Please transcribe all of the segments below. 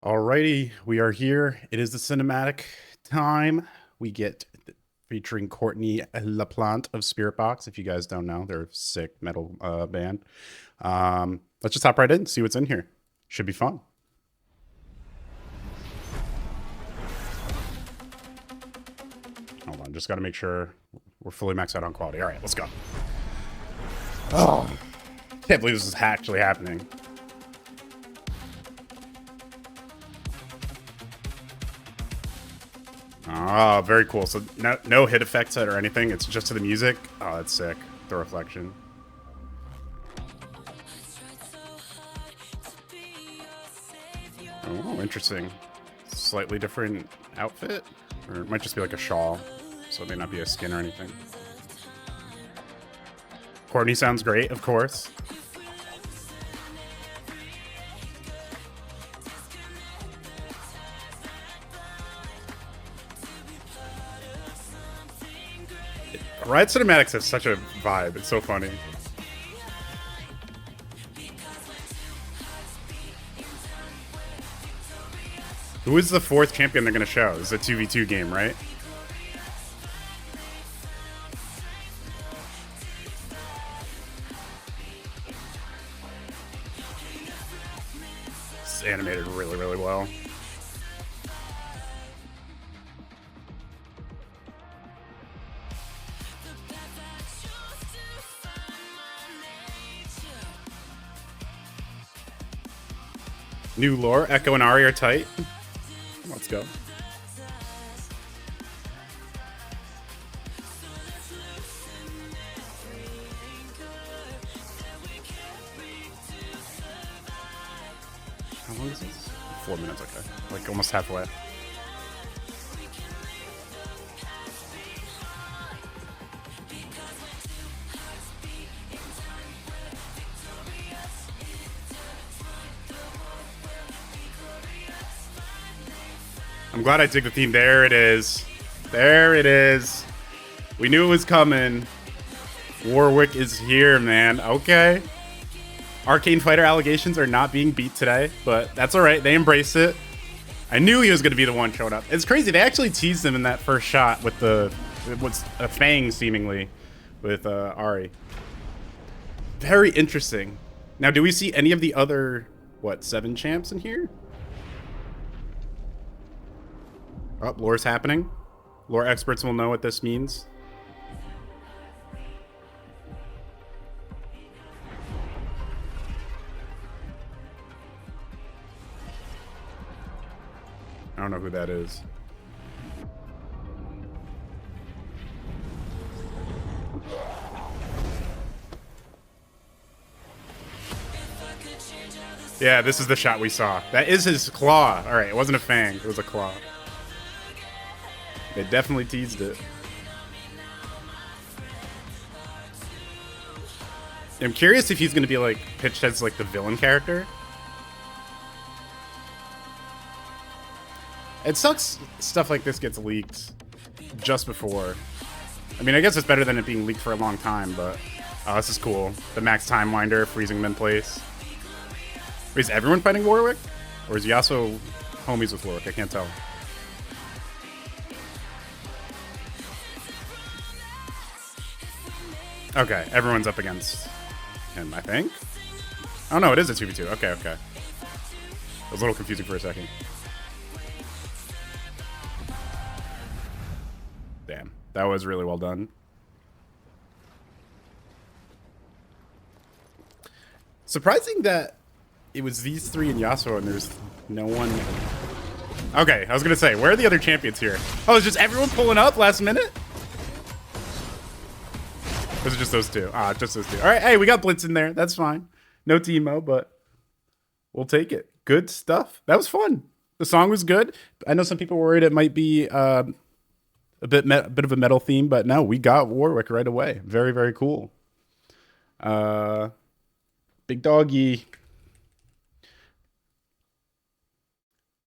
Alrighty, we are here. It is the cinematic time. We get featuring Courtney LaPlante of Spirit Box. If you guys don't know, they're a sick metal band. Let's just hop right in and see what's in here. Should be fun. Hold on, just got to make sure we're fully maxed out on quality. All right, let's go. Oh, can't believe this is actually happening. Oh, very cool. So no hit effects or anything. It's just to the music. Oh, that's sick. The reflection. Oh, interesting. Slightly different outfit? Or it might just be like a shawl. So it may not be a skin or anything. Courtney sounds great, of course. Riot Cinematics has such a vibe. It's so funny. Who is the fourth champion they're going to show? This is a 2v2 game, right? It's animated really, really well. New lore. Echo and Ari are tight. Let's go. How long is this? 4 minutes, okay. Like almost halfway. I'm glad I dig the theme. There it is. There it is. We knew it was coming. Warwick is here, man. Okay. Arcane Fighter allegations are not being beat today, but that's all right. They embrace it. I knew he was going to be the one showing up. It's crazy. They actually teased him in that first shot with what's a fang, seemingly, with Ari. Very interesting. Now, do we see any of the other, 7 champs in here? Oh, lore's happening. Lore experts will know what this means. I don't know who that is. Yeah, this is the shot we saw. That is his claw. All right, it wasn't a fang. It was a claw. They definitely teased it. I'm curious if he's going to be like pitched as like the villain character. It sucks stuff like this gets leaked just before. I mean, I guess it's better than it being leaked for a long time, but this is cool. The max time winder, freezing them in place. Wait, is everyone fighting Warwick? Or is Yasuo homies with Warwick? I can't tell. Okay, everyone's up against him, I think. Oh no, it is a 2v2. Okay, okay. It was a little confusing for a second. Damn, that was really well done. Surprising that it was these three and Yasuo and there's no one. Okay, I was gonna say, where are the other champions here? Oh, it's just everyone pulling up last minute? Or is it just those two? Ah, just those two. All right, hey, we got Blitz in there. That's fine. No Teemo, but we'll take it. Good stuff. That was fun. The song was good. I know some people were worried it might be a bit of a metal theme, but no, we got Warwick right away. Very, very cool. Big doggy.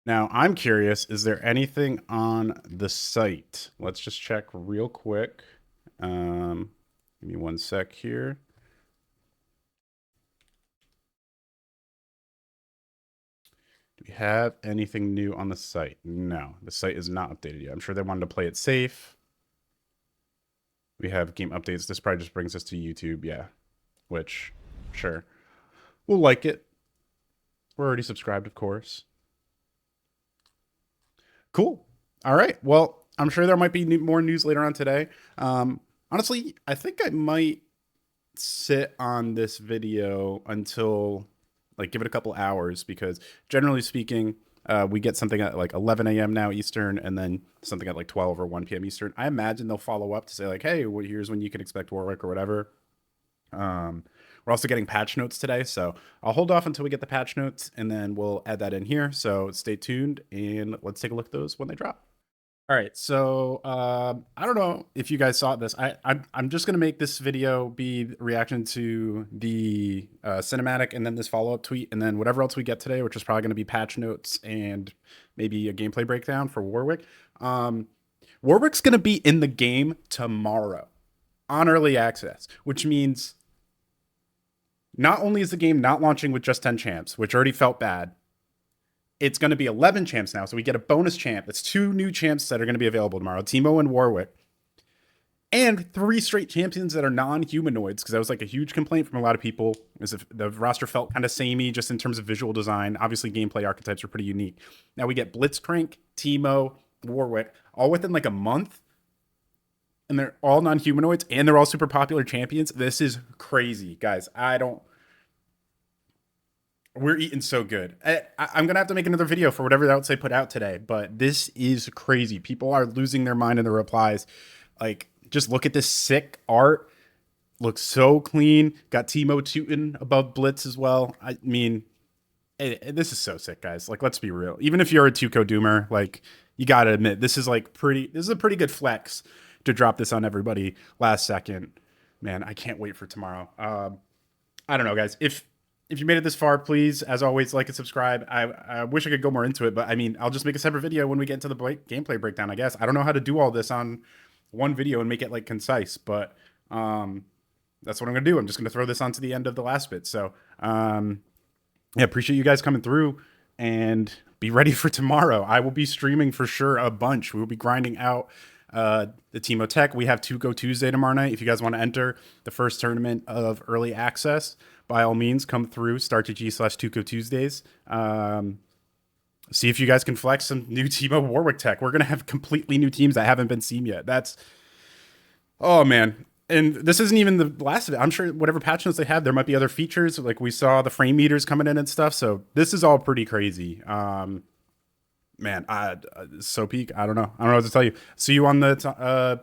Now, I'm curious, is there anything on the site? Let's just check real quick. Give me 1 sec here. Do we have anything new on the site? No, the site is not updated yet. I'm sure they wanted to play it safe. We have game updates. This probably just brings us to YouTube, yeah. Which, sure. We'll like it. We're already subscribed, of course. Cool. All right. Well, I'm sure there might be more news later on today. Honestly, I think I might sit on this video until, like, give it a couple hours, because generally speaking, we get something at like 11 a.m. now Eastern, and then something at like 12 or 1 p.m. Eastern. I imagine they'll follow up to say like, hey, well, here's when you can expect Warwick or whatever. We're also getting patch notes today, so I'll hold off until we get the patch notes, and then we'll add that in here. So stay tuned, and let's take a look at those when they drop. All right, so I don't know if you guys saw this. I'm just gonna make this video be reaction to the cinematic, and then this follow-up tweet, and then whatever else we get today, which is probably gonna be patch notes and maybe a gameplay breakdown for Warwick. Warwick's gonna be in the game tomorrow on early access, which means not only is the game not launching with just 10 champs, which already felt bad, it's going to be 11 champs now. So we get a bonus champ. That's 2 new champs that are going to be available tomorrow, Teemo and Warwick. And 3 straight champions that are non-humanoids, because that was like a huge complaint from a lot of people, is if the roster felt kind of samey just in terms of visual design. Obviously, gameplay archetypes are pretty unique. Now we get Blitzcrank, Teemo, Warwick, all within like a month. And they're all non-humanoids, and they're all super popular champions. This is crazy, guys. We're eating so good. I'm going to have to make another video for whatever else they put out today, but this is crazy. People are losing their mind in the replies. Like, just look at this sick art. Looks so clean. Got Teemo tooting above Blitz as well. I mean, this is so sick, guys. Like, let's be real. Even if you're a Tuco Doomer, like, you got to admit, this is a pretty good flex to drop this on everybody last second. Man, I can't wait for tomorrow. I don't know, guys. If you made it this far, please, as always, like and subscribe. I wish I could go more into it, but I mean, I'll just make a separate video when we get into the gameplay breakdown, I guess. I don't know how to do all this on one video and make it like concise, but that's what I'm gonna do. I'm just gonna throw this onto the end of the last bit. So yeah, appreciate you guys coming through, and be ready for tomorrow. I will be streaming for sure a bunch. We will be grinding out the Teemo Tech. We have 2 Go Tuesday tomorrow night. If you guys want to enter the first tournament of early access, by all means, come through start.gg/2Go Tuesdays. See if you guys can flex some new Teemo Warwick Tech. We're going to have completely new teams that haven't been seen yet. Oh man. And this isn't even the last of it. I'm sure whatever patch notes they have, there might be other features. Like we saw the frame meters coming in and stuff. So this is all pretty crazy. Man, so peak. I don't know what to tell you. See you on the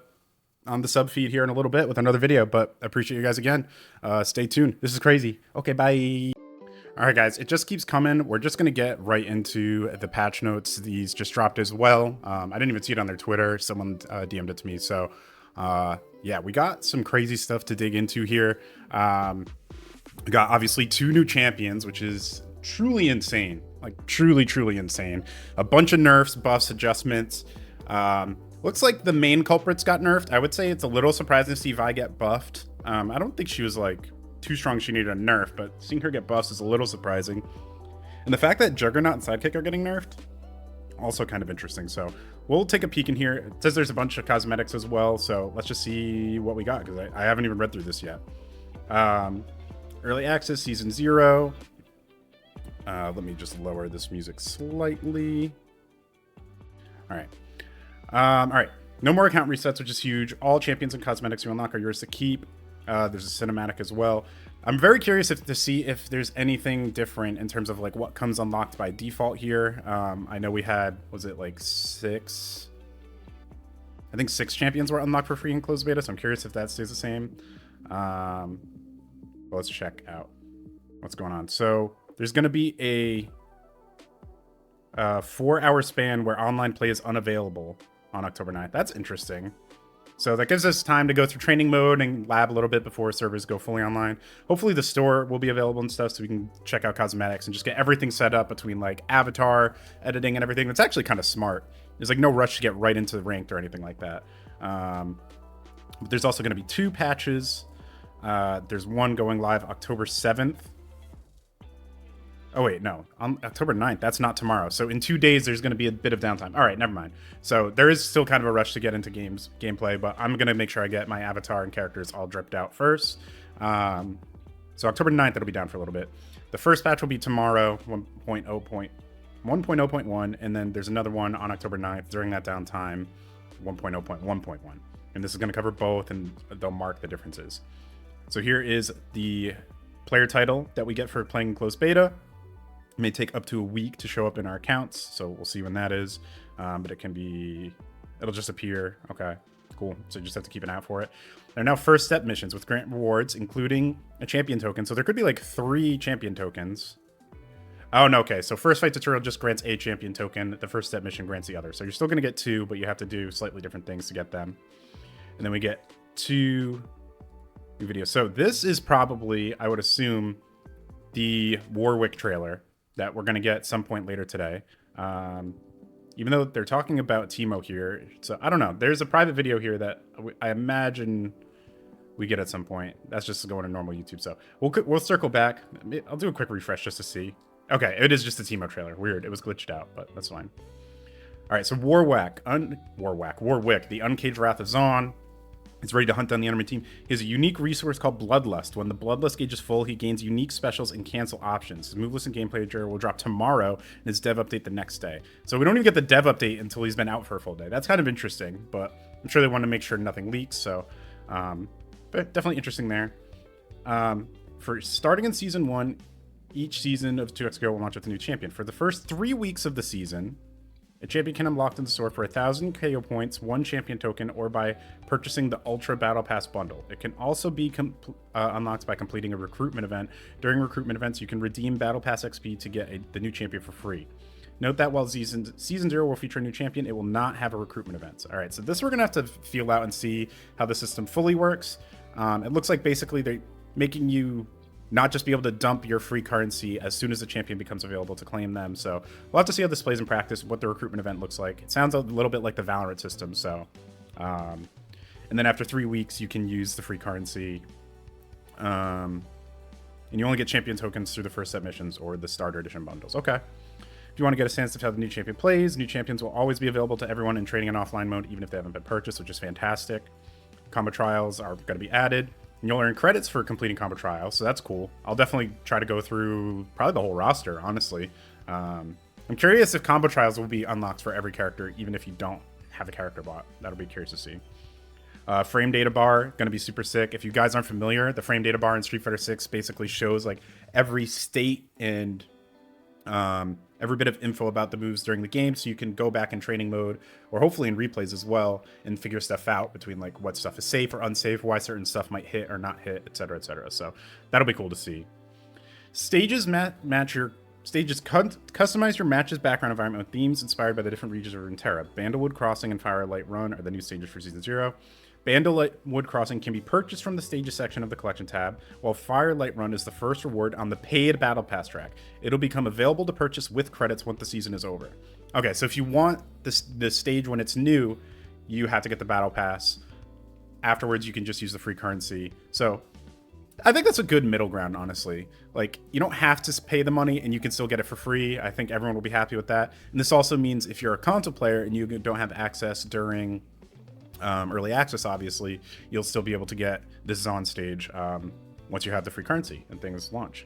sub feed here in a little bit with another video, but I appreciate you guys again. Stay tuned. This is crazy. Okay, bye. All right, guys, it just keeps coming. We're just going to get right into the patch notes. These just dropped as well. I didn't even see it on their Twitter. Someone DM'd it to me. So yeah, we got some crazy stuff to dig into here. We got obviously 2 new champions, which is truly insane. Like truly insane. A bunch of nerfs, buffs, adjustments. Looks like the main culprits got nerfed. I would say it's a little surprising to see Vi get buffed. I don't think she was like too strong she needed a nerf, but seeing her get buffs is a little surprising. And the fact that Juggernaut and Sidekick are getting nerfed, also kind of interesting. So we'll take a peek in here. It says there's a bunch of cosmetics as well, so let's just see what we got, because I haven't even read through this yet. Early access, season 0. Let me just lower this music slightly. All right. All right. No more account resets, which is huge. All champions and cosmetics you unlock are yours to keep. There's a cinematic as well. I'm very curious to see if there's anything different in terms of like what comes unlocked by default here. I know we had, was it like 6? I think 6 champions were unlocked for free in closed beta, so I'm curious if that stays the same. Well, let's check out what's going on. So there's going to be a 4-hour span where online play is unavailable on October 9th. That's interesting. So that gives us time to go through training mode and lab a little bit before servers go fully online. Hopefully the store will be available and stuff so we can check out cosmetics and just get everything set up between like avatar, editing, and everything. That's actually kind of smart. There's like no rush to get right into ranked or anything like that. But there's also going to be 2 patches. There's one going live October 7th. Oh, wait, no. On October 9th, that's not tomorrow. So in 2 days, there's going to be a bit of downtime. All right, never mind. So there is still kind of a rush to get into gameplay, but I'm going to make sure I get my avatar and characters all dripped out first. So October 9th, it'll be down for a little bit. The first patch will be tomorrow, 1.0.1, and then there's another one on October 9th during that downtime, 1.0.1.1. And this is going to cover both, and they'll mark the differences. So here is the player title that we get for playing closed beta. It may take up to a week to show up in our accounts, so we'll see when that is. But it'll just appear. Okay, cool. So you just have to keep an eye out for it. There are now first step missions with grant rewards, including a champion token. So there could be like 3 champion tokens. Oh, no, okay. So first fight tutorial just grants a champion token. The first step mission grants the other. So you're still going to get 2, but you have to do slightly different things to get them. And then we get 2 new videos. So this is probably, I would assume, the Warwick trailer that we're going to get some point later today. Even though they're talking about Teemo here. So I don't know. There's a private video here that I imagine we get at some point. That's just going to normal YouTube. So we'll circle back. I'll do a quick refresh just to see. Okay, it is just a Teemo trailer. Weird. It was glitched out, but that's fine. All right, so Warwick, the Uncaged Wrath of Zon. He's ready to hunt down the enemy team. He has a unique resource called Bloodlust. When the Bloodlust gauge is full, he gains unique specials and cancel options. His move list and gameplay trailer will drop tomorrow, and his dev update the next day. So we don't even get the dev update until he's been out for a full day. That's kind of interesting, but I'm sure they want to make sure nothing leaks. So, but definitely interesting there. For starting in Season 1, each season of 2X will launch with a new champion. For the first 3 weeks of the season, a champion can unlock in the store for 1,000 KO points, 1 champion token, or by purchasing the Ultra Battle Pass bundle. It can also be unlocked by completing a recruitment event. During recruitment events, you can redeem Battle Pass XP to get the new champion for free. Note that while Season 0 will feature a new champion, it will not have a recruitment event. All right, so this we're going to have to feel out and see how the system fully works. It looks like basically they're making you not just be able to dump your free currency as soon as the champion becomes available to claim them. So we'll have to see how this plays in practice, what the recruitment event looks like. It sounds a little bit like the Valorant system. So, and then after 3 weeks, you can use the free currency. And you only get champion tokens through the first set missions or the starter edition bundles. Okay. If you want to get a sense of how the new champion plays, new champions will always be available to everyone in training and offline mode, even if they haven't been purchased, which is fantastic. Combo trials are going to be added. And you'll earn credits for completing combo trials, so that's cool. I'll definitely try to go through probably the whole roster, honestly. I'm curious if combo trials will be unlocked for every character, even if you don't have a character bot. That'll be curious to see. Frame data bar, gonna be super sick. If you guys aren't familiar, the frame data bar in Street Fighter 6 basically shows like every state and every bit of info about the moves during the game, so you can go back in training mode or hopefully in replays as well and figure stuff out between like what stuff is safe or unsafe, why certain stuff might hit or not hit, etc., etc. So that'll be cool to see. Stages match your stages. Customize your match's background environment with themes inspired by the different regions of Runeterra. Bandlewood Crossing and Firelight Run are the new stages for Season 0. Bandlewood Crossing can be purchased from the Stages section of the Collection tab, while Firelight Run is the first reward on the paid Battle Pass track. It'll become available to purchase with credits once the season is over. Okay, so if you want this stage when it's new, you have to get the Battle Pass. Afterwards, you can just use the free currency. So I think that's a good middle ground, honestly. Like, you don't have to pay the money and you can still get it for free. I think everyone will be happy with that. And this also means if you're a console player and you don't have access during early access, obviously, you'll still be able to get this Zon stage once you have the free currency and things launch.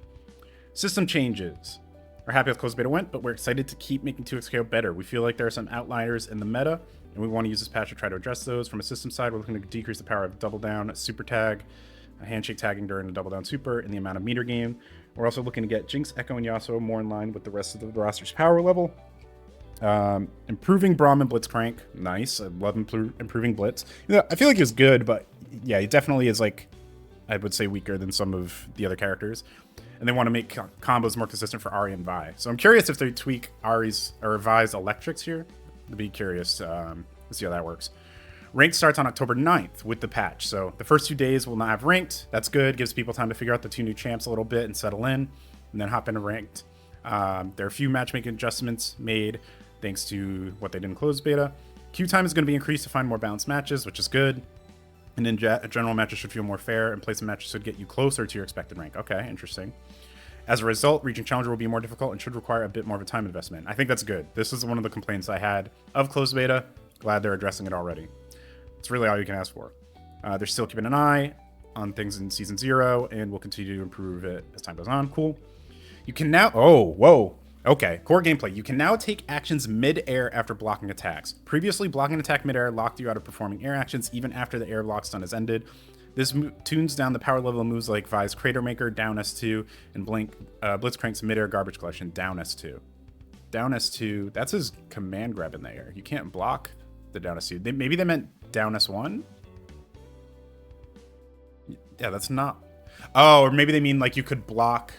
System changes. We're happy with closed beta went, but we're excited to keep making 2xKO better. We feel like there are some outliers in the meta, and we want to use this patch to try to address those. From a system side, we're looking to decrease the power of double down, super tag, handshake tagging during the double down super, and the amount of meter gain. We're also looking to get Jinx, Echo, and Yasuo more in line with the rest of the roster's power level. Improving Braum and Blitzcrank. Nice. I love improving Blitz. You know, I feel like he was good, but yeah, he definitely is, like, I would say weaker than some of the other characters. And they want to make combos more consistent for Ahri and Vi. So I'm curious if they tweak Ahri's or Vi's electrics here. I'd be curious to see how that works. Ranked starts on October 9th with the patch. So the first 2 days will not have ranked. That's good. Gives people time to figure out the 2 new champs a little bit and settle in, and then hop into ranked. There are a few matchmaking adjustments made thanks to what they did in closed beta. Queue time is going to be increased to find more balanced matches, which is good. And then general matches should feel more fair, and placement matches should get you closer to your expected rank. Okay, interesting. As a result, reaching Challenger will be more difficult and should require a bit more of a time investment. I think that's good. This is one of the complaints I had of closed beta. Glad they're addressing it already. It's really all you can ask for. They're still keeping an eye on things in Season 0, and will continue to improve it as time goes on. Cool. You can now... Oh, whoa. Okay, core gameplay. You can now take actions mid-air after blocking attacks. Previously, blocking an attack mid-air locked you out of performing air actions even after the air block stun has ended. This tunes down the power level of moves like Vi's Crater Maker, down S2, and Blitzcrank's mid-air garbage collection, down S2. Down S2, that's his command grab in the air. You can't block the down S2. Maybe they meant down S1? Yeah, that's not... Oh, or maybe they mean like you could block...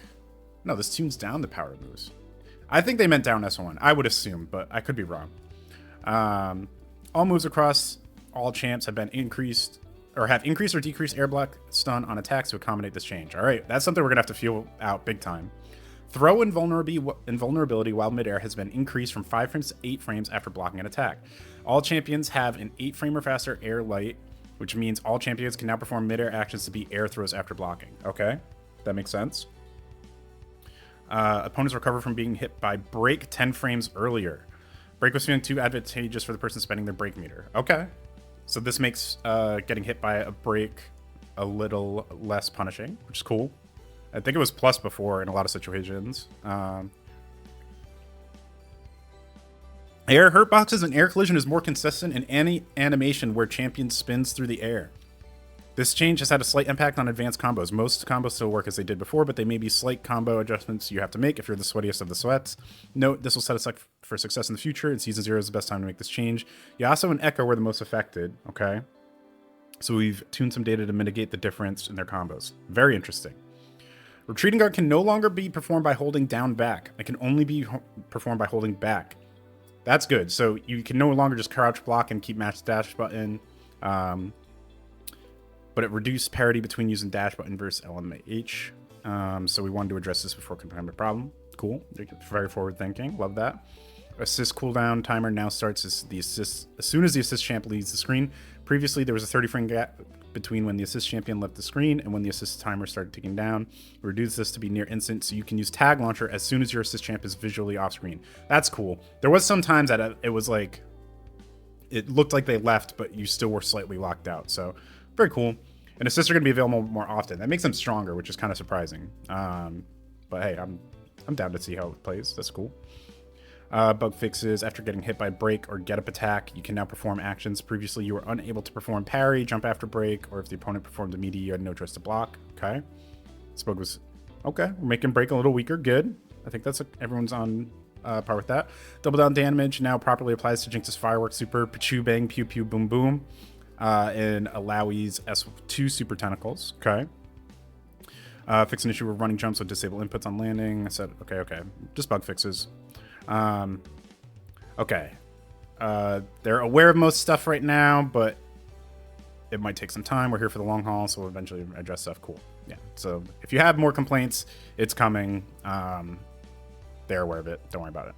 No, this tunes down the power moves. I think they meant down S1. I would assume, but I could be wrong. All moves across all champs have been increased, or have increased or decreased air block stun on attacks to accommodate this change. All right, that's something we're going to have to feel out big time. Throw invulnerability while midair has been increased from 5 frames to 8 frames after blocking an attack. All champions have an 8 frame or faster air light, which means all champions can now perform midair actions to be air throws after blocking. Okay, that makes sense. Opponents recover from being hit by break 10 frames earlier. Break was feeling too advantageous for the person spending their break meter. Okay. So this makes getting hit by a break a little less punishing, which is cool. I think it was plus before in a lot of situations. Air hurt boxes and air collision is more consistent in any animation where champion spins through the air. This change has had a slight impact on advanced combos. Most combos still work as they did before, but they may be slight combo adjustments you have to make if you're the sweatiest of the sweats. Note, this will set us up for success in the future, and Season 0 is the best time to make this change. Yasuo and Echo were the most affected, okay? So we've tuned some data to mitigate the difference in their combos. Very interesting. Retreating guard can no longer be performed by holding down back. It can only be performed by holding back. That's good. So you can no longer just crouch block and keep match dash button. But it reduced parity between using dash button versus LMH. So we wanted to address this before confirming the problem. Cool. Very forward thinking. Love that. Assist cooldown timer now starts as soon as the assist champ leaves the screen. Previously, there was a 30 frame gap between when the assist champion left the screen and when the assist timer started ticking down. We reduced this to be near instant, so you can use tag launcher as soon as your assist champ is visually off screen. That's cool. There was some times that it was like, it looked like they left, but you still were slightly locked out. So very cool. And assists are going to be available more often. That makes them stronger, which is kind of surprising. But hey, I'm down to see how it plays. That's cool. Bug fixes. After getting hit by break or get up attack, you can now perform actions. Previously, you were unable to perform parry, jump after break, or if the opponent performed a melee, you had no choice to block. Okay. This bug was... Okay, we're making break a little weaker. Good. I think that's... everyone's on par with that. Double down damage now properly applies to Jinx's Fireworks Super, Pichu Bang, Pew Pew Boom Boom. And Alawi's S2 Super Tentacles. Okay. Fix an issue with running jumps with disable inputs on landing. I said, okay. Just bug fixes. Okay. They're aware of most stuff right now, but it might take some time. We're here for the long haul, so we'll eventually address stuff. Cool. Yeah. So if you have more complaints, it's coming. They're aware of it. Don't worry about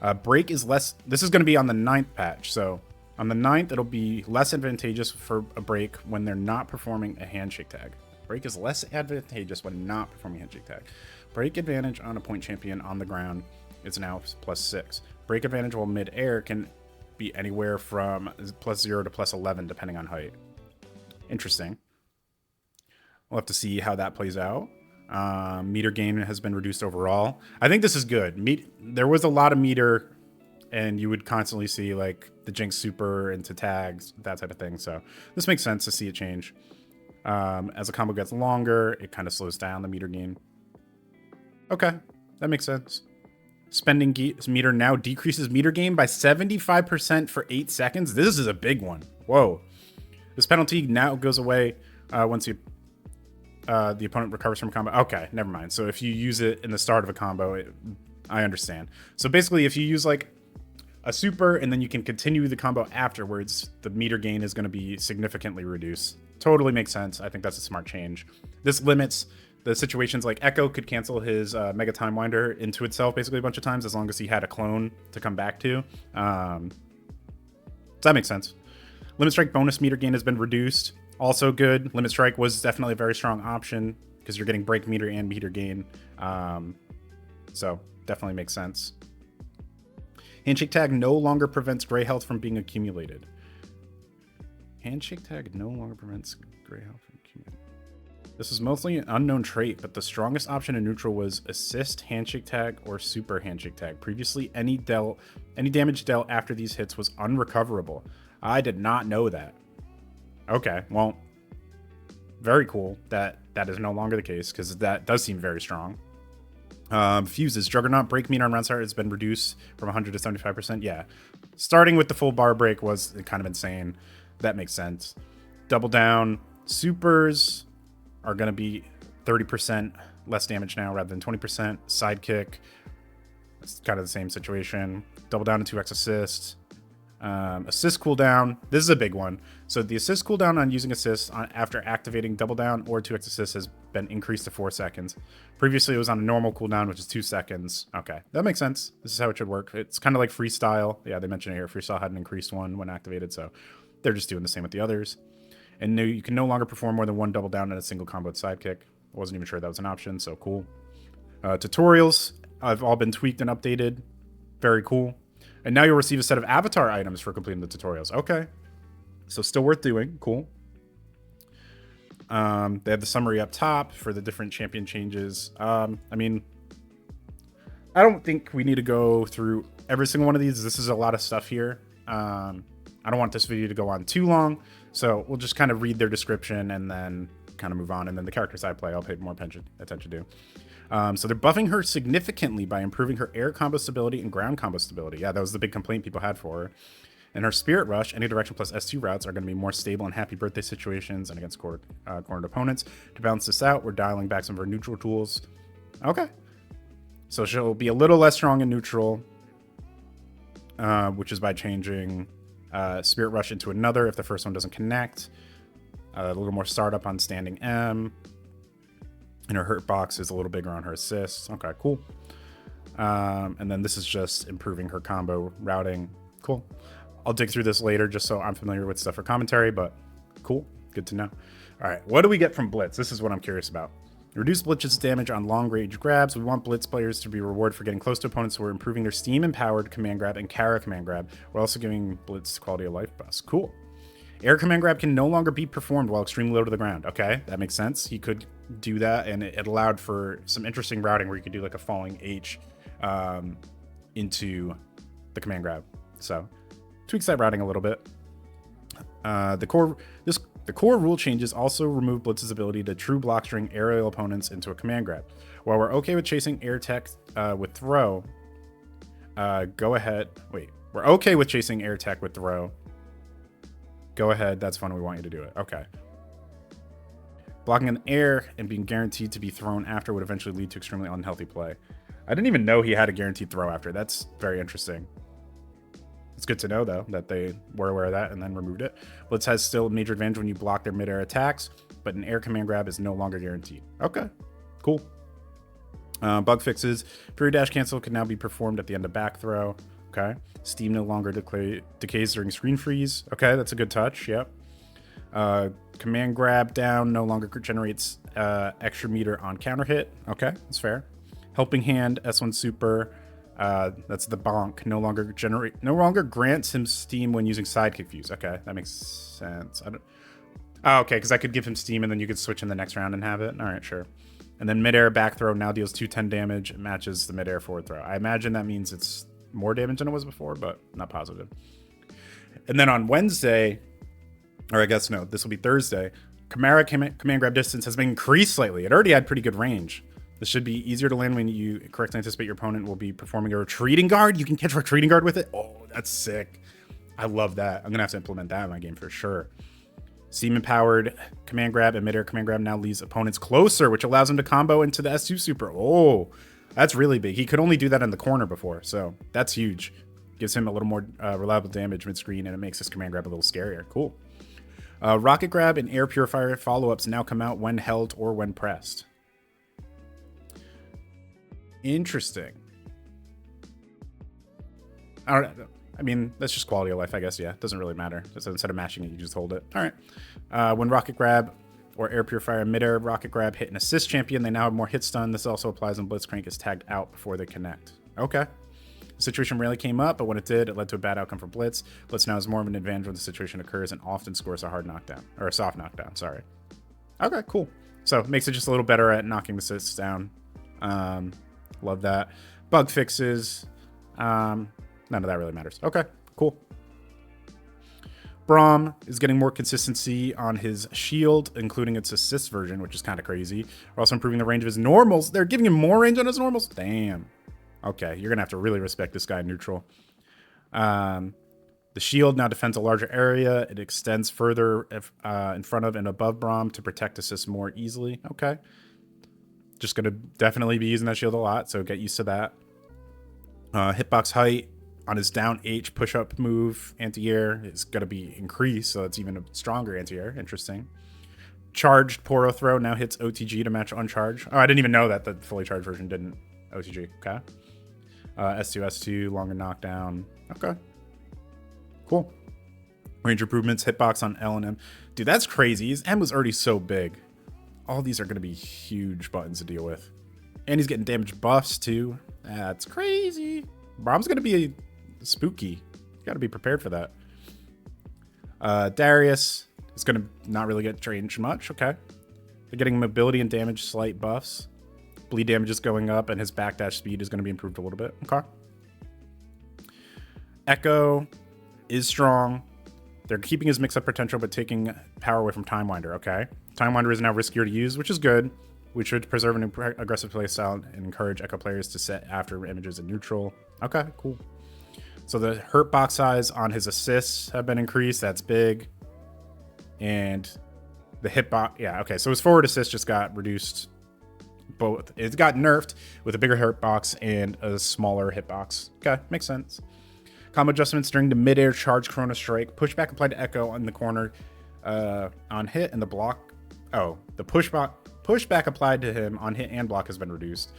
it. Break is less... This is going to be on the 9th patch, so... On the 9th, it'll be less advantageous for a break when they're not performing a handshake tag. Break is less advantageous when not performing a handshake tag. Break advantage on a point champion on the ground is now +6. Break advantage while mid-air can be anywhere from +0 to +11 depending on height. Interesting. We'll have to see how that plays out. Meter gain has been reduced overall. I think this is good. There was a lot of meter... And you would constantly see like the Jinx Super into tags, that type of thing. So this makes sense to see it change. As a combo gets longer, it kind of slows down the meter gain. Okay, that makes sense. Spending meter now decreases meter gain by 75% for 8 seconds. This is a big one. Whoa. This penalty now goes away once the opponent recovers from combo. Okay, never mind. So if you use it in the start of a combo, I understand. So basically if you use like a super, and then you can continue the combo afterwards, the meter gain is going to be significantly reduced. Totally makes sense. I think that's a smart change. This limits the situations like Echo could cancel his Mega Time Winder into itself basically a bunch of times as long as he had a clone to come back to. So that makes sense. Limit Strike bonus meter gain has been reduced. Also good. Limit Strike was definitely a very strong option because you're getting break meter and meter gain. So definitely makes sense. Handshake tag no longer prevents gray health from being accumulated. Handshake tag no longer prevents gray health from accumulating. This is mostly an unknown trait, but the strongest option in neutral was assist, handshake tag, or super handshake tag. Previously, any damage dealt after these hits was unrecoverable. I did not know that. Okay, well, very cool that that is no longer the case, because that does seem very strong. Fuses. Juggernaut break meter on round start has been reduced from 100 to 75%. Yeah, starting with the full bar break was kind of insane. That makes sense. Double down. Supers are going to be 30% less damage now rather than 20%. Sidekick, it's kind of the same situation. Double down to 2x assist. Assist cooldown. This is a big one. So the assist cooldown on using assist after activating double down or 2x assist has been increased to 4 seconds. Previously, it was on a normal cooldown, which is 2 seconds. Okay, that makes sense. This is how it should work. It's kind of like freestyle. Yeah, they mentioned it here. Freestyle had an increased one when activated, so they're just doing the same with the others. And you can no longer perform more than one double down in a single combo with sidekick. I wasn't even sure that was an option, so cool. Tutorials have all been tweaked and updated. Very cool. And now you'll receive a set of avatar items for completing the tutorials. Okay. So still worth doing. Cool. They have the summary up top for the different champion changes. I mean, I don't think we need to go through every single one of these. This is a lot of stuff here. I don't want this video to go on too long. So we'll just kind of read their description and then kind of move on. And then the characters I play, I'll pay more attention to. So they're buffing her significantly by improving her air combo stability and ground combo stability. Yeah, that was the big complaint people had for her. And her Spirit Rush, any direction plus S2 routes are going to be more stable in happy birthday situations and against cornered opponents. To balance this out, we're dialing back some of her neutral tools. Okay. So she'll be a little less strong in neutral, which is by changing Spirit Rush into another if the first one doesn't connect. A little more startup on standing M. And her hurt box is a little bigger on her assists. Okay, cool. And then this is just improving her combo routing. Cool. I'll dig through this later just so I'm familiar with stuff for commentary, but cool. Good to know. All right, what do we get from Blitz? This is what I'm curious about. Reduce Blitz's damage on long-range grabs. We want Blitz players to be rewarded for getting close to opponents who are improving their Steam-empowered command grab and Kara command grab. We're also giving Blitz quality of life buffs. Cool. Air command grab can no longer be performed while extremely low to the ground. Okay, that makes sense. He could do that, and it allowed for some interesting routing where you could do like a falling H into the command grab. So tweaks that routing a little bit. The core rule changes also remove Blitz's ability to true block string aerial opponents into a command grab. While we're okay with chasing air tech with throw, go ahead. Wait, we're okay with chasing air tech with throw. Go ahead, that's fun, we want you to do it. Okay. Blocking in the air and being guaranteed to be thrown after would eventually lead to extremely unhealthy play. I didn't even know he had a guaranteed throw after. That's very interesting. It's good to know, though, that they were aware of that and then removed it. Blitz has still a major advantage when you block their mid-air attacks, but an air command grab is no longer guaranteed. Okay, cool. Bug fixes. Fury Dash Cancel can now be performed at the end of back throw. Okay. Steam no longer decays during screen freeze. Okay, that's a good touch. Yep. Command grab down no longer generates extra meter on counter hit. Okay, that's fair. Helping hand S1 super. That's the bonk. No longer grants him steam when using sidekick fuse. Okay, that makes sense. Okay, because I could give him steam and then you could switch in the next round and have it. All right, sure. And then midair back throw now deals 210 damage. It matches the midair forward throw. I imagine that means it's more damage than it was before, but not positive. And then on Wednesday, or I guess no, this will be Thursday, Chimera command grab distance has been increased slightly. It already had pretty good range. This should be easier to land when you correctly anticipate your opponent will be performing a retreating guard. You can catch a retreating guard with it. Oh, that's sick. I love that. I'm going to have to implement that in my game for sure. Steam-empowered command grab and mid-air command grab now leaves opponents closer, which allows him to combo into the S2 super. Oh, that's really big. He could only do that in the corner before, so that's huge. Gives him a little more reliable damage mid-screen, and it makes his command grab a little scarier. Cool. Rocket grab and air purifier follow-ups now come out when held or when pressed. Interesting. I mean, that's just quality of life, I guess. Yeah, it doesn't really matter. So instead of mashing it, you just hold it. All right. When rocket grab or air purifier midair rocket grab hit and assist champion. They now have more hit stun. This also applies when Blitzcrank is tagged out before they connect. Okay. The situation rarely came up, but when it did, it led to a bad outcome for Blitz. Blitz now has more of an advantage when the situation occurs and often scores a hard knockdown, or a soft knockdown, sorry. Okay, cool. So it makes it just a little better at knocking the assists down. Love that. Bug fixes. None of that really matters. Okay, cool. Braum is getting more consistency on his shield, including its assist version, which is kind of crazy. We're also improving the range of his normals. They're giving him more range on his normals? Damn. Okay, you're going to have to really respect this guy in neutral. The shield now defends a larger area. It extends further in front of and above Braum to protect assists more easily. Okay. Just going to definitely be using that shield a lot, so get used to that. Hitbox height on his down H push-up move, anti-air, is going to be increased, so it's even a stronger anti-air. Interesting. Charged Poro Throw now hits OTG to match Uncharge. Oh, I didn't even know that the fully charged version didn't OTG. Okay. S2, S2, longer knockdown. Okay. Cool. Range improvements, hitbox on L and M. Dude, that's crazy. His M was already so big. All these are going to be huge buttons to deal with. And he's getting damage buffs, too. That's crazy. Braum's going to be spooky. You got to be prepared for that. Darius is going to not really get changed much. Okay. They're getting mobility and damage slight buffs. Bleed damage is going up, and his backdash speed is going to be improved a little bit. Okay. Echo is strong. They're keeping his mix-up potential, but taking power away from Time Winder. Okay. Time Winder is now riskier to use, which is good. We should preserve an aggressive playstyle and encourage Echo players to set after images in neutral. Okay, cool. So the hurt box size on his assists have been increased. That's big. And the hit box, yeah, okay. So his forward assist just got reduced. Both. It got nerfed with a bigger hurt box and a smaller hitbox. Okay, makes sense. Combo adjustments during the midair charge Chrono Strike. Pushback applied to Echo in the corner on hit, and the block. Oh, the pushback applied to him on hit and block has been reduced.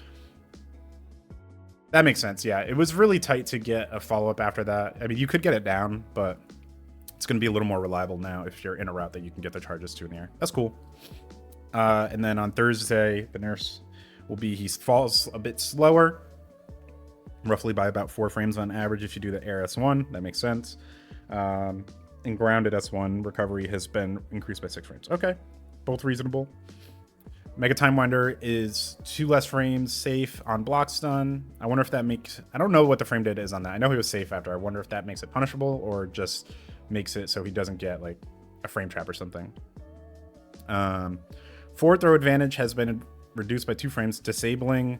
That makes sense. Yeah, it was really tight to get a follow-up after that. I mean, you could get it down, but it's going to be a little more reliable now if you're in a route that you can get the charges to in the air. That's cool. And then on Thursday, the nerfs will be he falls a bit slower, roughly by about 4 frames on average if you do the air S1. That makes sense. In grounded S1, recovery has been increased by 6 frames. Okay, both reasonable. Mega Time Winder is 2 less frames safe on block stun. I wonder if that makes... I don't know what the frame data is on that. I know he was safe after. I wonder if that makes it punishable or just makes it so he doesn't get like a frame trap or something. Forward throw advantage has been reduced by 2 frames, disabling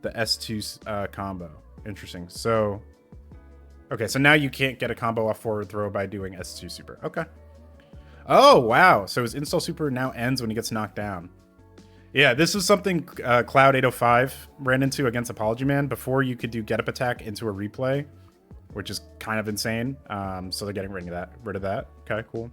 the S2 combo. Interesting. So, okay, so now you can't get a combo off forward throw by doing S2 super. Okay. Oh, wow. So his install super now ends when he gets knocked down. Yeah, this is something Cloud 805 ran into against Apology Man. Before you could do get up attack into a replay, which is kind of insane. So they're getting rid of that. Okay, cool.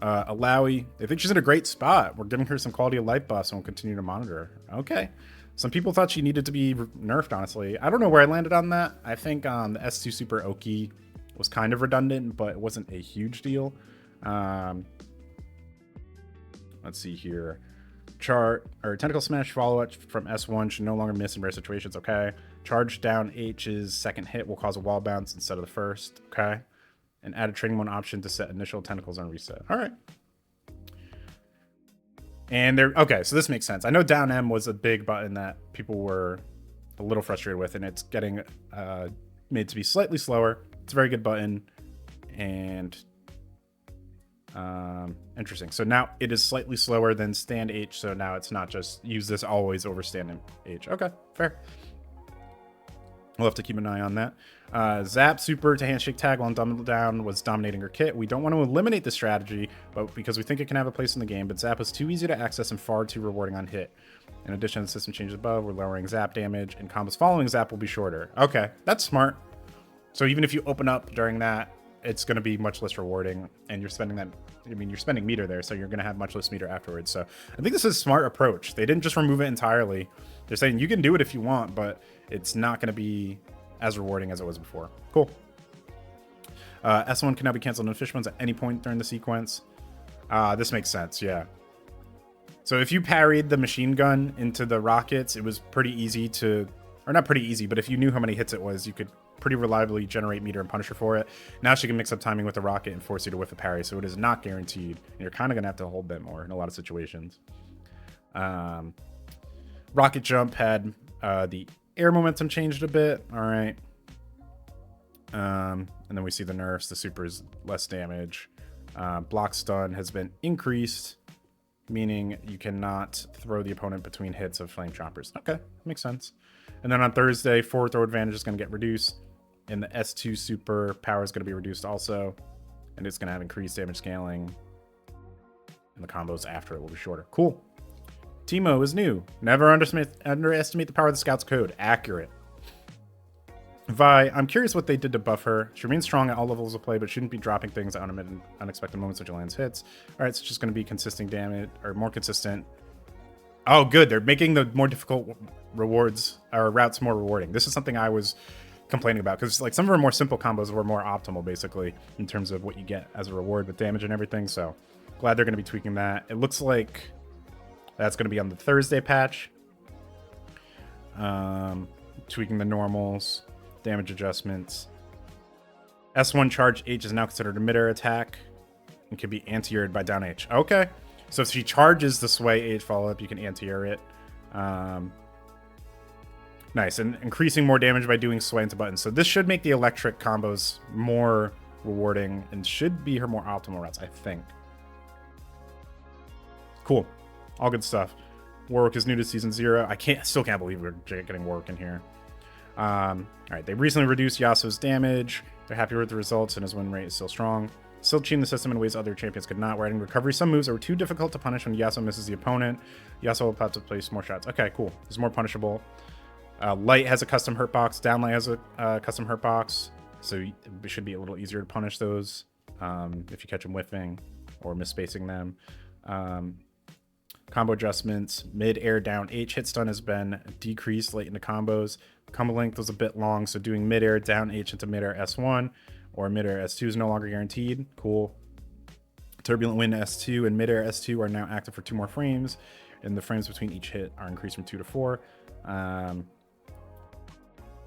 Alawi, I think she's in a great spot. We're giving her some quality of life buffs and we'll continue to monitor her. Okay. Some people thought she needed to be nerfed, honestly. I don't know where I landed on that. I think the S2 Super Oki was kind of redundant, but it wasn't a huge deal. Let's see here. Tentacle Smash follow-up from S1 should no longer miss in rare situations. Okay. Charge down H's second hit will cause a wall bounce instead of the first. Okay. And add a training mode option to set initial tentacles on reset. All right. And they're okay. So this makes sense. I know down M was a big button that people were a little frustrated with, and it's getting made to be slightly slower. It's a very good button, and interesting. So now it is slightly slower than stand H. So now it's not just use this always over stand H. Okay, fair. We'll have to keep an eye on that. Zap super to handshake tag while dumb down was dominating her kit. We don't want to eliminate the strategy, but because we think it can have a place in the game, but Zap is too easy to access and far too rewarding on hit. In addition, the system changes above, we're lowering Zap damage, and combos following Zap will be shorter. Okay, that's smart. So even if you open up during that, it's going to be much less rewarding, and you're spending that, I mean, you're spending meter there, so you're going to have much less meter afterwards. So I think this is a smart approach. They didn't just remove it entirely. They're saying you can do it if you want, but it's not going to be as rewarding as it was before. Cool. S1 can now be canceled on fish bones at any point during the sequence. This makes sense, yeah. So if you parried the machine gun into the rockets, it was pretty easy to... Or not pretty easy, but if you knew how many hits it was, you could pretty reliably generate meter and punisher for it. Now she can mix up timing with the rocket and force you to whiff a parry, so it is not guaranteed. And you're kind of going to have to hold that more in a lot of situations. Rocket jump had the air momentum changed a bit. All right. And then we see the nerfs. The super is less damage. Block stun has been increased, meaning you cannot throw the opponent between hits of flame choppers. Okay, makes sense. And then on Thursday, forward throw advantage is going to get reduced. And the S2 super power is going to be reduced also. And it's going to have increased damage scaling. And the combos after it will be shorter. Cool. Teemo is new. Never underestimate the power of the Scout's code. Accurate. Vi, I'm curious what they did to buff her. She remains strong at all levels of play, but shouldn't be dropping things at unexpected moments when she lands hits. All right, so it's just going to be consistent damage, or more consistent. Oh, good. They're making the more difficult rewards, or routes more rewarding. This is something I was complaining about, because like some of her more simple combos were more optimal, basically, in terms of what you get as a reward with damage and everything. So glad they're going to be tweaking that. It looks like that's going to be on the Thursday patch. Tweaking the normals, damage adjustments. S1 charge H is now considered a mid-air attack and can be anti-aired by down H. Okay. So if she charges the sway H follow-up, you can anti-air it. Nice. And increasing more damage by doing sway into buttons. So this should make the electric combos more rewarding and should be her more optimal routes, I think. Cool. All good stuff. Warwick is new to Season 0. Still can't believe we're getting Warwick in here. All right, they recently reduced Yasuo's damage. They're happy with the results, and his win rate is still strong. Still cheating the system in ways other champions could not. We're adding recovery. Some moves that were too difficult to punish when Yasuo misses the opponent. Yasuo will have to place more shots. Okay, cool. It's more punishable. Light has a custom hurt box. Downlight has a custom hurt box. So it should be a little easier to punish those if you catch them whiffing or misspacing them. Combo adjustments. Mid-air down H hit stun has been decreased late into combos. Combo length was a bit long, so doing mid-air down H into mid-air S1 or mid-air S2 is no longer guaranteed. Cool. Turbulent Wind S2 and mid-air S2 are now active for 2 more frames, and the frames between each hit are increased from 2 to 4.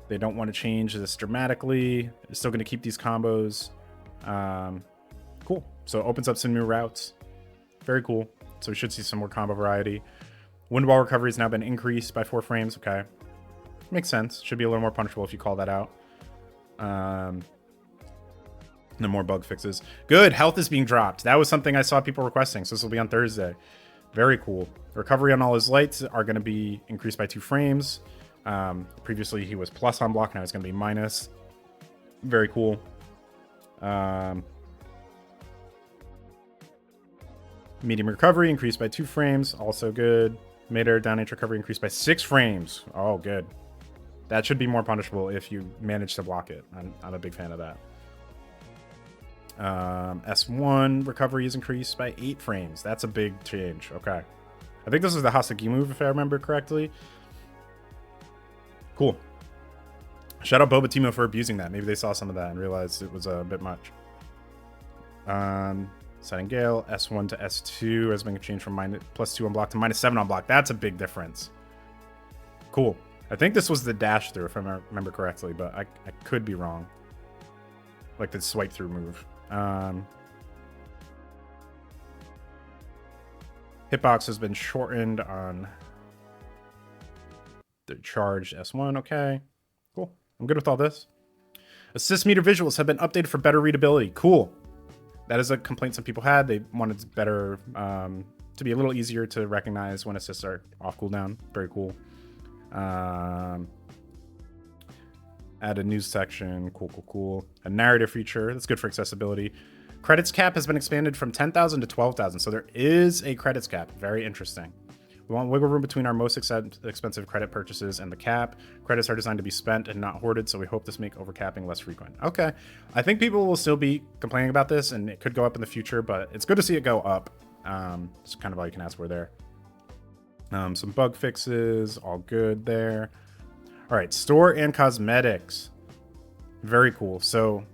They don't want to change this dramatically. They're still going to keep these combos. Cool. So it opens up some new routes. Very cool. So we should see some more combo variety. Wind wall recovery has now been increased by 4 frames. Okay. Makes sense. Should be a little more punishable if you call that out. No more bug fixes. Good. Health is being dropped. That was something I saw people requesting. So this will be on Thursday. Very cool. Recovery on all his lights are going to be increased by 2 frames. Previously he was plus on block. Now he's going to be minus. Very cool. Medium recovery increased by 2 frames. Also good. Mid-air down H recovery increased by 6 frames. Oh, good. That should be more punishable if you manage to block it. I'm a big fan of that. S1 recovery is increased by 8 frames. That's a big change. Okay. I think this is the Hasagi move, if I remember correctly. Cool. Shout out Boba Teemo for abusing that. Maybe they saw some of that and realized it was a bit much. Setting Gale, S1 to S2 has been changed from +2 on block to -7 on block. That's a big difference. Cool. I think this was the dash through, if I remember correctly, but I could be wrong. Like the swipe through move. Hitbox has been shortened on the charged S1. Okay. Cool. I'm good with all this. Assist meter visuals have been updated for better readability. Cool. That is a complaint some people had. They wanted better, to be a little easier to recognize when assists are off cooldown. Very cool. Add a news section. Cool. A narrative feature. That's good for accessibility. Credits cap has been expanded from 10,000 to 12,000. So there is a credits cap. Very interesting. We want wiggle room between our most expensive credit purchases and the cap. Credits are designed to be spent and not hoarded, so we hope this make overcapping less frequent. Okay. I think people will still be complaining about this, and it could go up in the future, but it's good to see it go up. It's kind of all you can ask for there. Some bug fixes, all good there. All right, store and cosmetics. Very cool. So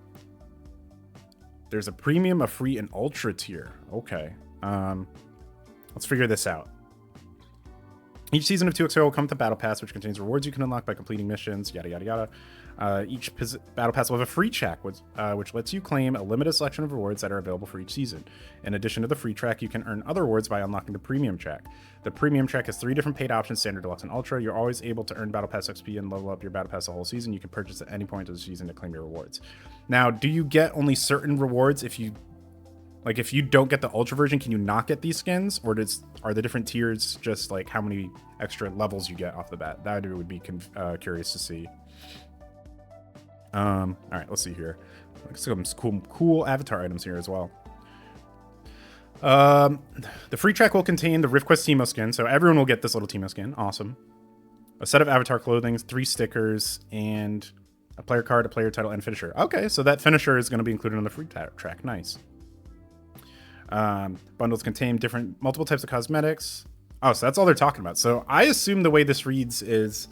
there's a premium, a free, and ultra tier. Okay. Let's figure this out. Each season of 2XO will come with a battle pass, which contains rewards you can unlock by completing missions, yada yada yada. Each battle pass will have a free track, which lets you claim a limited selection of rewards that are available for each season. In addition to the free track, you can earn other rewards by unlocking the premium track. The premium track has 3 different paid options: standard, deluxe, and ultra. You're always able to earn battle pass XP and level up your battle pass the whole season. You can purchase at any point of the season to claim your rewards. Now, do you get only certain rewards if you don't get the ultra version? Can you not get these skins, or are the different tiers just like how many extra levels you get off the bat? That would be curious to see. All right, let's see here. Some cool avatar items here as well. The free track will contain the RiftQuest Teemo skin, so everyone will get this little Teemo skin. Awesome. A set of avatar clothing, 3 stickers, and a player card, a player title, and finisher. Okay, so that finisher is going to be included on the free track. Nice. Bundles contain multiple types of cosmetics. Oh, so that's all they're talking about. So I assume the way this reads is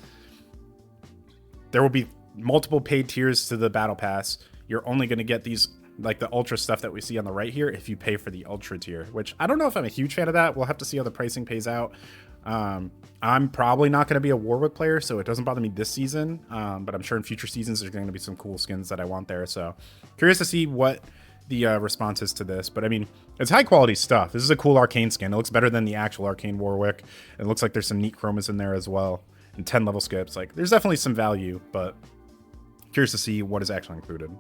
there will be multiple paid tiers to the battle pass. You're only going to get these, like the ultra stuff that we see on the right here, if you pay for the ultra tier, which I don't know if I'm a huge fan of that. We'll have to see how the pricing pays out. I'm probably not going to be a Warwick player, so it doesn't bother me this season. But I'm sure in future seasons there's going to be some cool skins that I want there. So curious to see what the response is to this. But I mean, it's high quality stuff. This is a cool arcane skin. It looks better than the actual arcane Warwick. It looks like there's some neat chromas in there as well, and 10 level skips. Like, there's definitely some value, but curious to see what is actually included.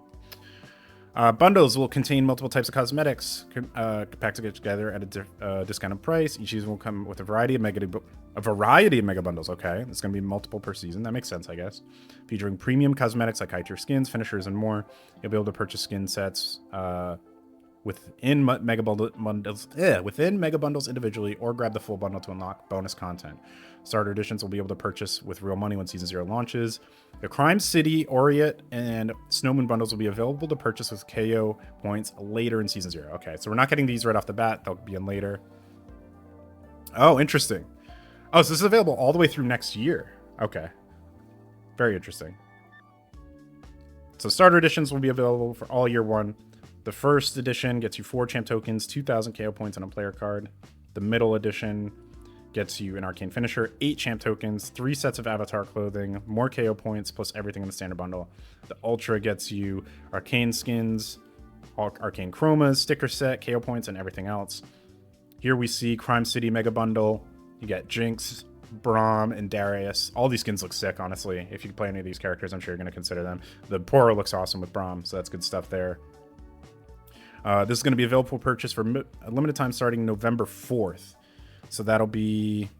Bundles will contain multiple types of cosmetics packed together at a discounted price. Each season will come with a variety of mega bundles. Okay, it's going to be multiple per season. That makes sense, I guess. Featuring premium cosmetics like high tier skins, finishers, and more. You'll be able to purchase skin sets within mega bundles individually, or grab the full bundle to unlock bonus content. Starter editions will be able to purchase with real money when Season 0 launches. The Crime City, Aureate, and Snowmoon bundles will be available to purchase with KO points later in Season 0. Okay, so we're not getting these right off the bat. They'll be in later. Oh, interesting. Oh, so this is available all the way through next year. Okay. Very interesting. So starter editions will be available for all year 1. The first edition gets you 4 champ tokens, 2,000 KO points, and a player card. The middle edition gets you an arcane finisher, 8 champ tokens, 3 sets of avatar clothing, more KO points, plus everything in the standard bundle. The ultra gets you arcane skins, arcane chromas, sticker set, KO points, and everything else. Here we see Crime City Mega Bundle. You get Jinx, Braum, and Darius. All these skins look sick, honestly. If you play any of these characters, I'm sure you're going to consider them. The Poro looks awesome with Braum, so that's good stuff there. This is going to be available for purchase for a limited time starting November 4th. So that'll be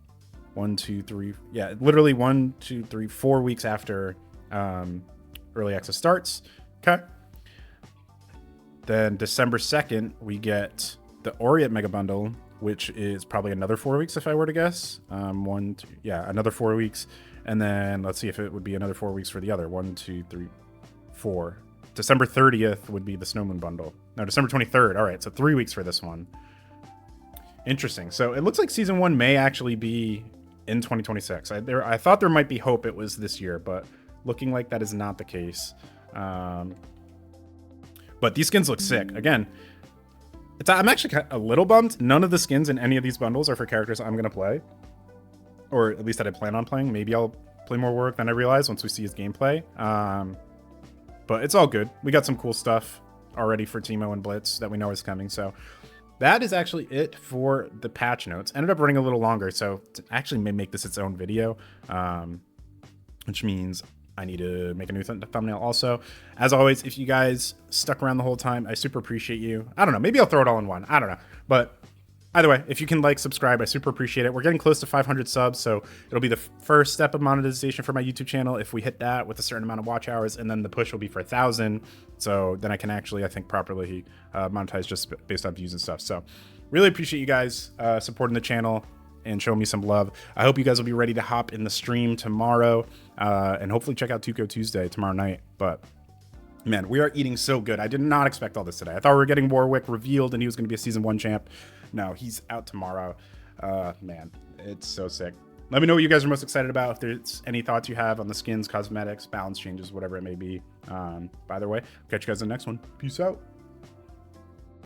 1, 2, 3. Yeah, literally 1, 2, 3, 4 weeks after early access starts. Okay. Then December 2nd, we get the Aureate Mega Bundle, which is probably another 4 weeks if I were to guess. Another 4 weeks. And then let's see if it would be another 4 weeks for the other. 1, 2, 3, 4. December 30th would be the Snowmoon Bundle. No, December 23rd. All right, so 3 weeks for this one. Interesting. So it looks like Season 1 may actually be in 2026. I thought there might be hope it was this year, but looking like that is not the case. But these skins look sick. Again, I'm actually a little bummed. None of the skins in any of these bundles are for characters I'm going to play. Or at least that I plan on playing. Maybe I'll play more work than I realize once we see his gameplay. But it's all good. We got some cool stuff already for Teemo and Blitz that we know is coming. So that is actually it for the patch notes. Ended up running a little longer, so actually may make this its own video, which means I need to make a new thumbnail also. As always, if you guys stuck around the whole time, I super appreciate you. I don't know, maybe I'll throw it all in one. I don't know. But either way, if you can like, subscribe, I super appreciate it. We're getting close to 500 subs, so it'll be the first step of monetization for my YouTube channel if we hit that with a certain amount of watch hours, and then the push will be for 1,000. So then I can actually, I think, properly monetize just based on views and stuff. So really appreciate you guys supporting the channel and showing me some love. I hope you guys will be ready to hop in the stream tomorrow and hopefully check out Tuco Tuesday tomorrow night. But man, we are eating so good. I did not expect all this today. I thought we were getting Warwick revealed and he was going to be a Season 1 champ. No, he's out tomorrow. Man, it's so sick. Let me know what you guys are most excited about. If there's any thoughts you have on the skins, cosmetics, balance changes, whatever it may be. By the way, catch you guys in the next one. Peace out.